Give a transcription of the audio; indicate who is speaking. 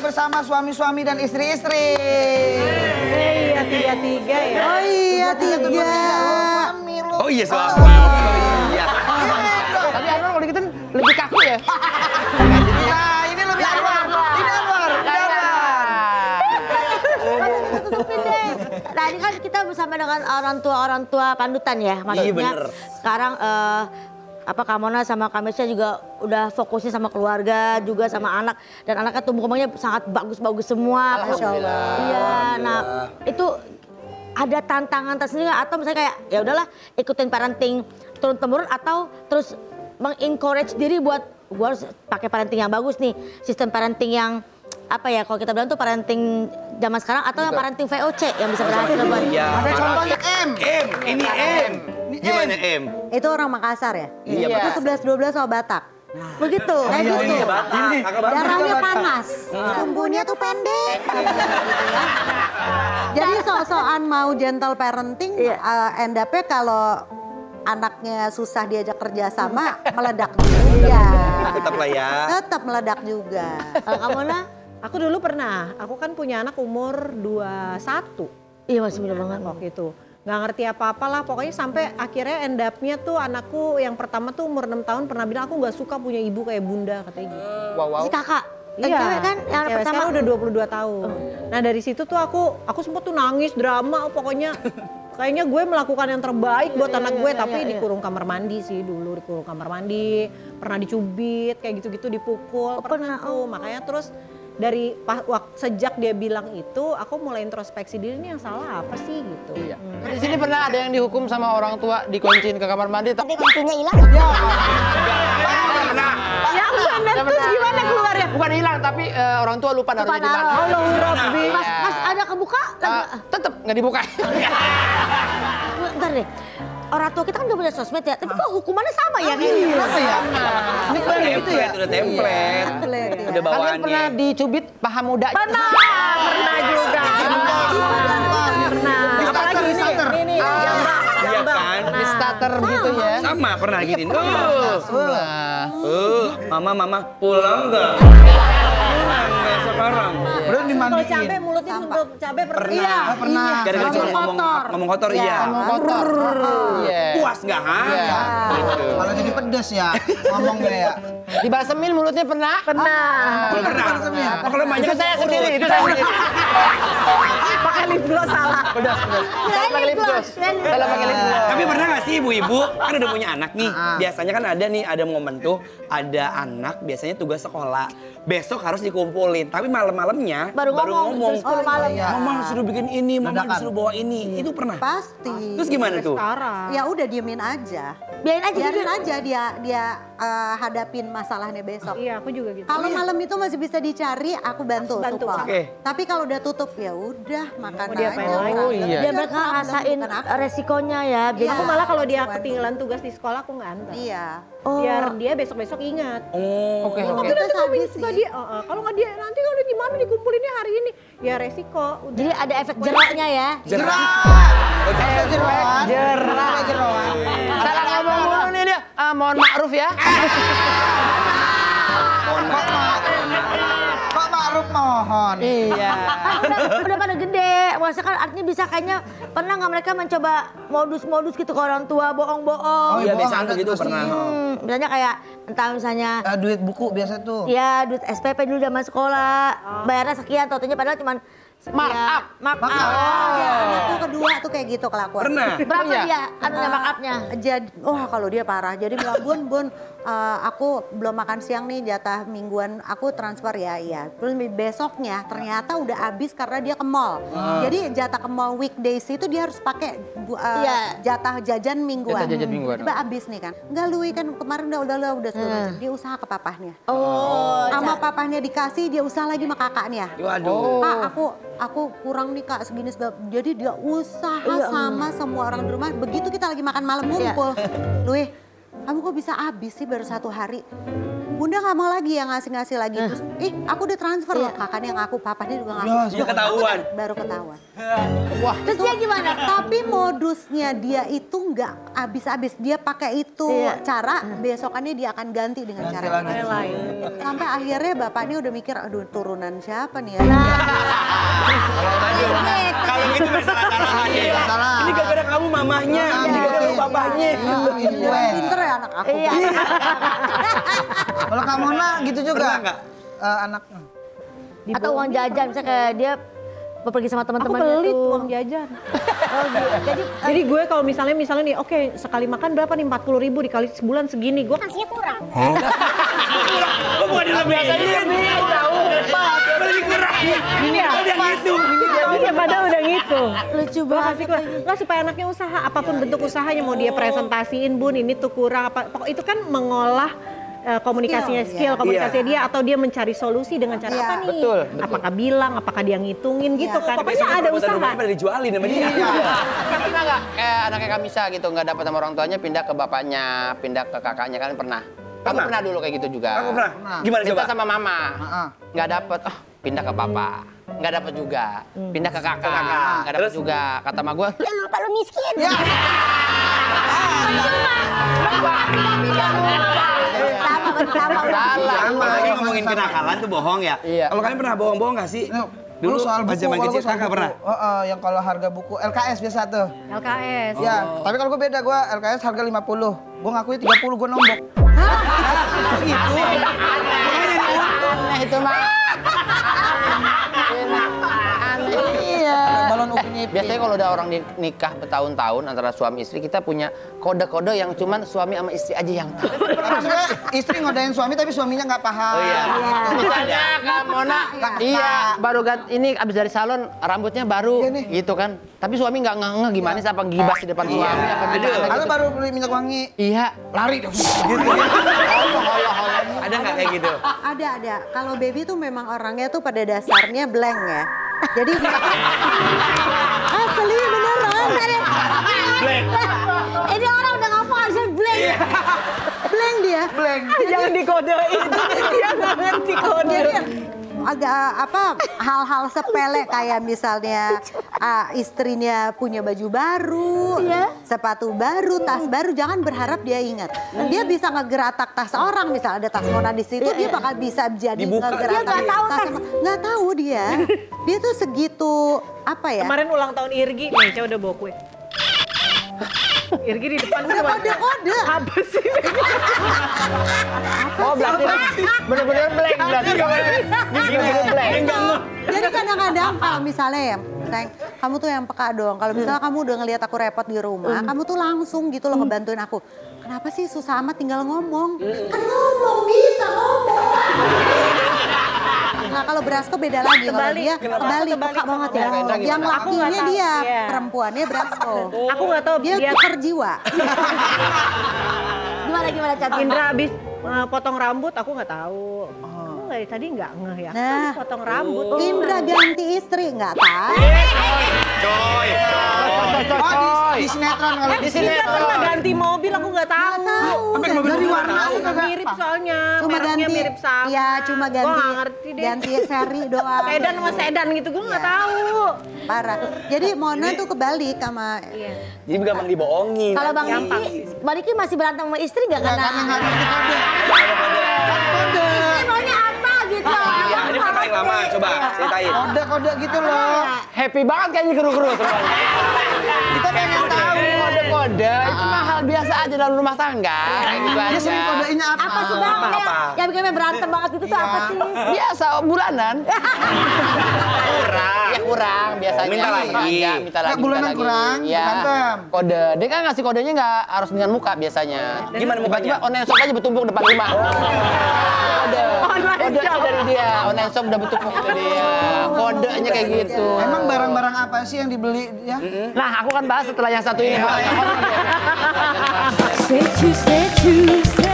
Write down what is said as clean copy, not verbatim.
Speaker 1: bersama suami-suami dan istri-istri.
Speaker 2: Iya, tiga ya.
Speaker 3: Oh iya, tiga.
Speaker 1: Suami lu.
Speaker 4: Oh iya, suami. Oh iya.
Speaker 5: Tapi Anwar kalau gitu lebih kaku ya.
Speaker 1: Nah, ini lebih Anwar. Ini Anwar.
Speaker 3: Tutupin deh. Nah ini kan kita bersama dengan orang tua panutan ya. Maksudnya
Speaker 4: bener.
Speaker 3: sekarang Kak Mona sama Kak Mesya juga udah fokusnya sama keluarga juga sama anak. Dan anaknya tumbuh kembangnya sangat bagus-bagus semua.
Speaker 5: Masya Allah.
Speaker 3: Iya, nah itu ada tantangan tersendiri atau misalnya kayak ya udahlah ikutin parenting turun-temurun atau terus mengencourage diri buat gue harus pakai parenting yang bagus nih. Sistem parenting yang apa ya kalau kita bilang tuh parenting zaman sekarang atau yang parenting VOC yang bisa berhasil buat.
Speaker 4: Iya.
Speaker 1: Ada contohnya M.
Speaker 4: Ini M. Gimana M?
Speaker 3: Itu orang Makassar ya?
Speaker 4: Iya,
Speaker 3: Itu 11-12 sama Batak. Begitu, kayak gitu.
Speaker 4: Kakak Batak.
Speaker 3: Darahnya panas, sumbunya tuh pendek. Jadi sok-sokan mau gentle parenting, end up-nya kalau anaknya susah diajak kerja sama, meledak juga.
Speaker 4: Tetap lah ya.
Speaker 3: Tetap meledak juga. Kalau kamu nah?
Speaker 2: Aku dulu pernah, aku kan punya anak umur 21
Speaker 3: Iya masih muda banget.
Speaker 2: waktu itu. Nggak ngerti apa-apa lah, pokoknya sampai akhirnya end up-nya tuh anakku yang pertama tuh umur 6 tahun pernah bilang aku nggak suka punya ibu kayak bunda katanya gitu.
Speaker 5: Wow.
Speaker 3: Si kakak?
Speaker 2: Iya,
Speaker 3: Cewek kan yang
Speaker 2: cewek
Speaker 3: pertama
Speaker 2: sekarang udah 22 tahun. Nah dari situ tuh aku sempet tuh nangis drama pokoknya. Kayaknya gue melakukan yang terbaik buat anak gue, tapi dikurung kamar mandi sih dulu, dikurung kamar mandi, pernah dicubit, kayak gitu-gitu dipukul, pernah tuh. Makanya terus dari sejak dia bilang itu, aku mulai introspeksi diri ini yang salah apa sih gitu.
Speaker 5: Iya. Di sini pernah ada yang dihukum sama orang tua dikunciin ke kamar mandi.
Speaker 3: Tapi kuncinya hilang.
Speaker 4: Pernah.
Speaker 2: Ya bener, terus gimana keluarnya?
Speaker 5: Bukan hilang tapi orang tua lupa naruhnya di mana.
Speaker 2: Allah Rabbi.
Speaker 3: Pas ada kebuka,
Speaker 5: Tetep nggak dibuka.
Speaker 3: bentar deh. Orang tua kita kan udah punya sosmed ya, tapi kok hukumannya sama ya?
Speaker 1: Kenapa ya?
Speaker 4: Ini kan template, udah template. Udah
Speaker 5: Kalian
Speaker 4: bawaannya.
Speaker 5: pernah dicubit paha muda?
Speaker 2: Pernah juga. Pernah. Apalagi ini,
Speaker 4: Iya kan?
Speaker 5: Di starter gitu ya.
Speaker 4: Sama pernah gini.
Speaker 5: Sebelah.
Speaker 4: Mama pulang nggak? Pulang nggak sekarang?
Speaker 1: Udah
Speaker 2: Kalau
Speaker 1: dimandiin.
Speaker 2: cabai mulutnya sentuh cabai pernah.
Speaker 4: Pernah.
Speaker 1: Pernah.
Speaker 4: Gara-gara cuma ngomong kotor iya.
Speaker 5: Ngomong kotor. Iya.
Speaker 4: Puas nggak ha? Gitu.
Speaker 1: Kalau jadi pedes ya, ngomongnya ya.
Speaker 5: Dibalsemin mulutnya pernah?
Speaker 2: Pernah.
Speaker 4: Pernah. Oh, kalau banyak
Speaker 5: Itu saya sendiri, itu saya sendiri.
Speaker 2: Pakai lip gloss salah.
Speaker 5: Pedas. Saya pakai lip gloss. Saya pakai lip gloss.
Speaker 4: Tapi pernah nggak sih ibu-ibu kan udah punya anak nih, biasanya kan ada momen tuh ada anak biasanya tugas sekolah besok harus dikumpulin, tapi malam-malamnya
Speaker 3: Baru ngomong, terus 10 malam.
Speaker 4: mama suruh bikin ini, mama
Speaker 1: Dadakan.
Speaker 4: disuruh bawa ini, itu pernah.
Speaker 6: Pasti.
Speaker 4: Terus gimana tuh?
Speaker 2: Sekarang.
Speaker 6: Ya udah diemin aja.
Speaker 3: Biarin aja.
Speaker 6: Dia hadapin masalahnya besok.
Speaker 2: Iya, aku juga gitu.
Speaker 6: Kalau malam itu masih bisa dicari, aku bantu support.
Speaker 4: Oke.
Speaker 6: Tapi kalau udah tutup ya udah makan
Speaker 2: Mau diapain
Speaker 6: aja.
Speaker 2: lagi?
Speaker 5: Oh iya.
Speaker 3: Biar mereka ngerasain resikonya ya. Jadi
Speaker 2: Aku malah kalau dia ketinggalan tugas di sekolah aku nggak antar.
Speaker 6: Iya.
Speaker 2: Biar dia besok-besok ingat.
Speaker 4: Oh,
Speaker 5: Oke.
Speaker 2: Tapi
Speaker 6: Itu
Speaker 2: nanti kalau
Speaker 6: sadis
Speaker 2: suka
Speaker 6: sih.
Speaker 2: dia, kalau nggak dia nanti kalau di mana dikumpulinnya hari ini, ya resiko. Udah.
Speaker 3: jadi ada efek jeraknya ya.
Speaker 1: Jeroan.
Speaker 5: Salah ngomong dulu nih dia. Mohon ma'ruf ya.
Speaker 1: Kok Ma'ruf mohon?
Speaker 5: Iya.
Speaker 3: Udah pada gede, maksudnya kan artinya bisa kayaknya pernah nggak mereka mencoba modus-modus gitu ke orang tua bohong-bohong.
Speaker 4: Iya
Speaker 1: bohong,
Speaker 4: biasa
Speaker 1: ada
Speaker 4: gitu
Speaker 1: terus.
Speaker 4: pernah.
Speaker 3: Misalnya kayak entah misalnya
Speaker 1: Duit buku biasa tuh.
Speaker 3: ya duit SPP dulu zaman sekolah bayarnya sekian, totalnya padahal cuma
Speaker 5: Markup.
Speaker 3: markup.
Speaker 6: Anakku kedua tuh kayak gitu kelakuan.
Speaker 4: Pernah.
Speaker 3: Berapa
Speaker 5: Iya.
Speaker 3: dia anunya markupnya?
Speaker 6: Jadi, kalau dia parah. Jadi bilang, bun, aku belum makan siang nih jatah mingguan, aku transfer ya, iya. Terus besoknya ternyata udah habis karena dia ke mall. Jadi jatah ke mall weekdays itu dia harus pakai jatah jajan mingguan.
Speaker 5: Jatah jajan mingguan.
Speaker 6: Tiba habis nih kan. Enggak lu kan kemarin udah segala macam. Dia usaha ke papahnya.
Speaker 3: Oh,
Speaker 6: Sama papahnya dikasih, dia usaha lagi sama kakaknya.
Speaker 4: Waduh.
Speaker 6: Kak, aku kurang nih kak segini segala. Jadi dia usaha sama semua orang di rumah. Begitu kita lagi makan malam ngumpul. Lui, kamu kok bisa habis sih baru 1 hari? Bunda nggak mau lagi yang ngasih lagi. Terus, aku udah transfer loh, kakaknya ngaku, papanya juga ngaku.
Speaker 4: Ya ketahuan.
Speaker 6: Baru ketahuan.
Speaker 3: Wah, terus dia gimana?
Speaker 6: Tapi modusnya dia itu nggak habis-habis. Dia pakai itu cara, besokannya dia akan ganti dengan cara lain. Sampai akhirnya bapaknya udah mikir, aduh turunan siapa nih ya?
Speaker 4: Kalau gitu masalah-salahan ya. Ini gara-gara kamu mamahnya, ini gara-gara bapaknya.
Speaker 6: Pinter ya anak aku.
Speaker 1: Kalau Kak Mona gitu juga.
Speaker 4: Pernah nggak?
Speaker 1: Anaknya.
Speaker 3: Atau uang jajan, misalnya kayak dia pergi sama
Speaker 2: Aku
Speaker 3: teman-temannya
Speaker 2: pelit
Speaker 3: tuh.
Speaker 2: uang jajan.
Speaker 3: Oh, gitu.
Speaker 2: Jadi gue kalau misalnya nih, oke sekali makan berapa nih 40.000 dikali sebulan segini, gue kasihnya kurang.
Speaker 4: Lo bukan dilebihin. Beli kurang.
Speaker 2: Ini ya,
Speaker 4: Udah ngitung.
Speaker 2: iya padahal udah ngitung.
Speaker 3: Lucu
Speaker 2: Gue
Speaker 3: banget.
Speaker 2: kasih kurang, nggak supaya anaknya usaha, apapun bentuk usahanya mau dia presentasiin bun ini tuh kurang apa, pokok itu kan mengolah komunikasinya, skill komunikasinya dia atau dia mencari solusi dengan cara apa nih?
Speaker 5: Betul.
Speaker 2: Apakah bilang, apakah dia ngitungin gitu kan? Pokoknya ada usaha.
Speaker 4: Pada dijualin sama dia.
Speaker 5: Pernah nggak kayak anaknya Kamisa gitu nggak dapat sama orang tuanya pindah ke bapaknya, pindah ke kakaknya kan pernah? Kamu pernah dulu kayak gitu juga?
Speaker 4: Aku pernah. Gimana
Speaker 5: Minta
Speaker 4: coba?
Speaker 5: sama mama, nggak dapat, pindah ke papa, nggak dapat juga, pindah ke kakak, nggak dapat juga. Kata ma gue, lu lupa lu miskin.
Speaker 4: Sama lagi ngomongin kenakalan tuh bohong ya.
Speaker 5: Iya.
Speaker 4: Kalau kalian pernah bohong nggak sih? Dulu
Speaker 1: soal
Speaker 4: pas
Speaker 1: buku,
Speaker 4: zaman
Speaker 1: kalau
Speaker 4: kecil
Speaker 1: gua soal
Speaker 4: kakak
Speaker 1: buku.
Speaker 4: pernah.
Speaker 1: Yang kalau harga buku LKS biasa tuh.
Speaker 2: LKS.
Speaker 1: Ya, tapi kalau gue beda, gue LKS harga 50. Gue ngakuin 30, gue nombok.
Speaker 5: Itu mah. Iya.
Speaker 1: Balon upin ipin.
Speaker 5: Biasanya kalau udah orang nikah bertahun-tahun antara suami istri, kita punya kode-kode yang cuman suami sama istri aja yang tahu.
Speaker 1: Maksudnya istri ngodain suami tapi suaminya nggak paham.
Speaker 4: Oh iya.
Speaker 5: Misalnya Kak Mona, iya baru ganti ini abis dari salon rambutnya baru
Speaker 1: Iya nih.
Speaker 5: gitu kan. Tapi suami nggak ngeh gimana sih apa gibas di depan suami apa gimana
Speaker 1: Atau
Speaker 5: gitu.
Speaker 1: baru beli minyak wangi.
Speaker 5: Iya.
Speaker 1: Lari dong.
Speaker 4: Ada nggak kayak gitu?
Speaker 6: Ada. Kalau baby tuh memang orangnya tuh pada dasarnya blank ya. Jadi asli beneran.
Speaker 3: Ini orang udah ngomong harusnya blank.
Speaker 6: Blank dia.
Speaker 1: Blank.
Speaker 2: Jangan dikodein, dia nggak ngerti kode.
Speaker 6: Jadi agak hal-hal sepele kayak misalnya istrinya punya baju baru, sepatu baru, tas baru, jangan berharap dia ingat. Dia bisa ngegeratak tas orang, misal ada tas Mona di situ, dia bakal bisa jadi
Speaker 4: Dibuka.
Speaker 6: ngegeratak
Speaker 3: Dia nggak tahu
Speaker 6: tas. Nggak tahu dia. Dia tuh segitu apa ya?
Speaker 2: Kemarin ulang tahun Irgi, nih Ca udah bawa kue. Irgi di depan gue
Speaker 6: Kode-kode.
Speaker 2: apa sih?
Speaker 5: Oh berarti bener-bener blank berarti. Bener-bener blank.
Speaker 6: Jadi kadang-kadang kalau misalnya ya, sayang, kamu tuh yang peka dong. Kalau misalnya kamu udah ngelihat aku repot di rumah, kamu tuh langsung gitu loh ngebantuin aku. Kenapa sih susah amat tinggal ngomong? Kan ngomong bisa ngomong. Nah kalau Brasko beda lagi, kalau dia kebalik, peka banget ya. Yang lakinya dia, perempuannya Brasko.
Speaker 2: Aku nggak tahu
Speaker 6: Dia tukar jiwa.
Speaker 3: Gimana Cat?
Speaker 2: Indra habis potong rambut, aku nggak tahu. Aku nggak tadi nggak ngeh ya.
Speaker 6: Nah.
Speaker 2: Habis potong rambut.
Speaker 6: Indra ganti istri, nggak tahu.
Speaker 4: Coy.
Speaker 1: Di sinetron kalau di
Speaker 2: Indra pernah ganti mobil, aku nggak tahu.
Speaker 4: Sampai mobil
Speaker 1: Dari warna
Speaker 2: Mirip soalnya,
Speaker 6: Cuma
Speaker 2: mereknya
Speaker 6: ganti,
Speaker 2: mirip sama.
Speaker 6: ya cuma
Speaker 2: Gua nggak
Speaker 6: ganti,
Speaker 2: ngerti deh.
Speaker 6: ganti seri doang.
Speaker 2: Sedan sama sedan gitu, gue nggak tahu.
Speaker 6: Parah. Jadi Mona tuh kebalik sama
Speaker 4: Jadi gampang dibohongin.
Speaker 3: Kalau Bang Diki masih berantem sama istri nggak karena istri maunya apa gitu?
Speaker 4: Iya, ini kan paling lama. Coba ceritain.
Speaker 1: kode-kode gitu loh.
Speaker 5: Happy banget kayaknya keru-keru semuanya.
Speaker 1: Kita pengen tahu.
Speaker 5: Kode-kode itu mah hal biasa aja dalam rumah tangga. Kayak gitu
Speaker 1: Dia sering
Speaker 5: aja.
Speaker 1: kodeinnya apa?
Speaker 3: Apa sih Bang? Yang bikin berantem banget gitu tuh apa sih?
Speaker 5: Biasa bulanan.
Speaker 4: Kurang.
Speaker 5: Ya kurang biasanya.
Speaker 4: Minta lagi.
Speaker 5: Ada, minta lagi.
Speaker 1: Bulanan
Speaker 5: minta lagi.
Speaker 1: kurang,
Speaker 5: Ya.
Speaker 1: berantem.
Speaker 5: Kode. Dia kan ngasih kodenya nggak harus dengan muka biasanya.
Speaker 4: Gimana mukanya?
Speaker 5: Tiba-tiba online shop aja bertumpuk depan rumah. Kode. Kodenya dari dia. Online shop udah bertumpuk ke dia. Kodenya kayak gitu.
Speaker 1: Emang barang-barang apa sih yang dibeli ya?
Speaker 5: Nah, aku kan bahas setelah yang satu ini.
Speaker 7: Say true, say true, say